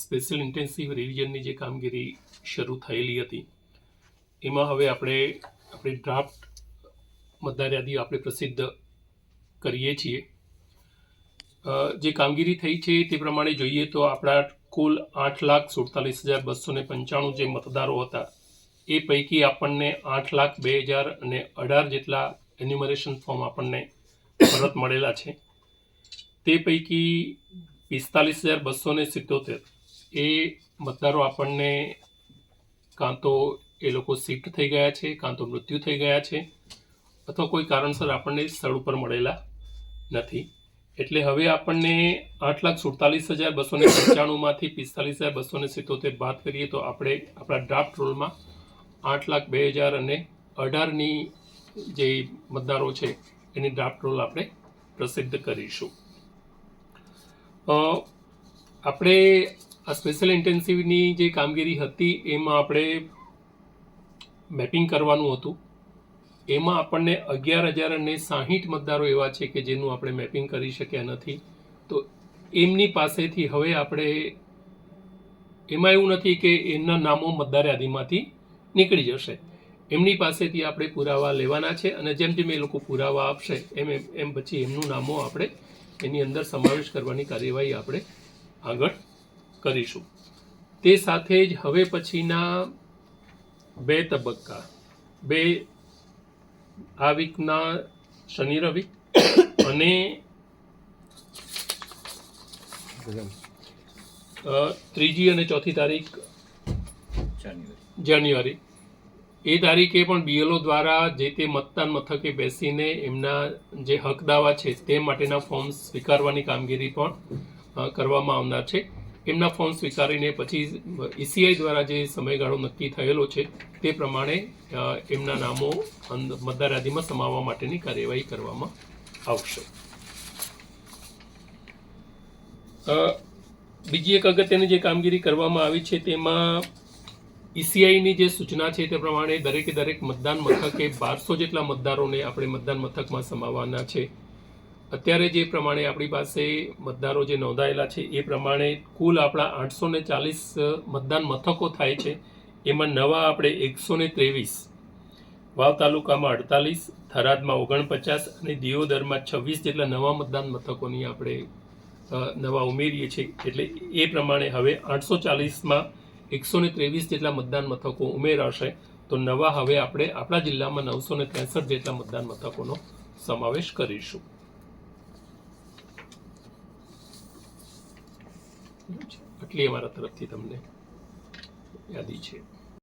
Special intensive રિવિઝનની જે કામગીરી શરૂ થયેલી હતી એમાં હવે આપણે આપણી ડ્રાફ્ટ મતદાર યાદી આપણે પ્રસિદ્ધ કરીએ છીએ. જે કામગીરી થઈ છે તે પ્રમાણે જોઈએ તો આપણા કુલ 8,47,295 જે મતદારો હતા એ પૈકી આપણને 8,02,018 જેટલા એન્યુમરેશન ફોર્મ આપણને પરત મળેલા છે. તે પૈકી 45,277 એ મતદારો આપણને કાં તો એ લોકો શિફ્ટ થઈ ગયા છે, કાં તો મૃત્યુ થઈ ગયા છે, અથવા કોઈ કારણસર આપણને સ્થળ ઉપર મળેલા નથી. એટલે હવે આપણને 8,47,295 માંથી 45,277 બાદ કરીએ તો આપણે આપણા ડ્રાફ્ટ રોલમાં 8,02,018ની જે મતદારો છે એની ડ્રાફ્ટ રોલ આપણે પ્રસિદ્ધ કરીશું. આપણે આ સ્પેશિયલ ઇન્ટેન્સિવની જે કામગીરી હતી એમાં આપણે મેપિંગ કરવાનું હતું. એમાં આપણને 11,060 મતદારો એવા છે કે જેનું આપણે મેપિંગ કરી શક્યા નથી. તો એમની પાસેથી હવે આપણે એમાં એવું નથી કે એમના નામો મતદાર યાદીમાંથી નીકળી જશે. એમની પાસેથી આપણે પુરાવા લેવાના છે અને જેમ જેમ એ લોકો પુરાવા આપશે એમ પછી એમનું નામો આપણે એની અંદર સમાવેશ કરવાની કાર્યવાહી આપણે આગળ કરીશું. તે સાથે જ હવે પછીના 2 તબક્કા, 2 આ વીકના શનિ રવિ અને 3જી અને 4થી તારીખ જાન્યુઆરી એ તારીખે પણ BLO દ્વારા જે તે મતદાન મથકે બેસીને એમના જે હક દાવા છે તે માટેના ફોર્મ સ્વીકારવાની કામગીરી પણ કરવામાં આવનાર છે. એમના ફોર્મ સ્વીકારીને પછી ECI દ્વારા જે સમયગાળો નક્કી થયેલો છે તે પ્રમાણે એમના નામો મતદાર યાદીમાં સમાવવા માટેની કાર્યવાહી કરવામાં આવશે. બીજી એક અગત્યની જે કામગીરી કરવામાં આવી છે તેમાં ECIની જે સૂચના છે તે પ્રમાણે દરેકે દરેક મતદાન મથકે 1200 જેટલા મતદારોને આપણે મતદાન મથકમાં સમાવવાના છે. અત્યારે જે પ્રમાણે આપણી પાસે મતદારો જે નોંધાયેલા છે એ પ્રમાણે કુલ આપણા 840 મતદાન મથકો થાય છે. એમાં નવા આપણે 123, વાવ તાલુકામાં 48, થરાદમાં 49 અને દિયોદરમાં 26 જેટલા નવા મતદાન મથકોની આપણે નવા ઉમેરીએ છીએ. એટલે એ પ્રમાણે હવે 840માં 123 જેટલા મતદાન મથકો ઉમેરાશે. તો નવા હવે આપણે આપણા જિલ્લામાં 963 જેટલા મતદાન મથકોનો સમાવેશ કરીશું. આટલી અમારા તરફથી તમને યાદી છે.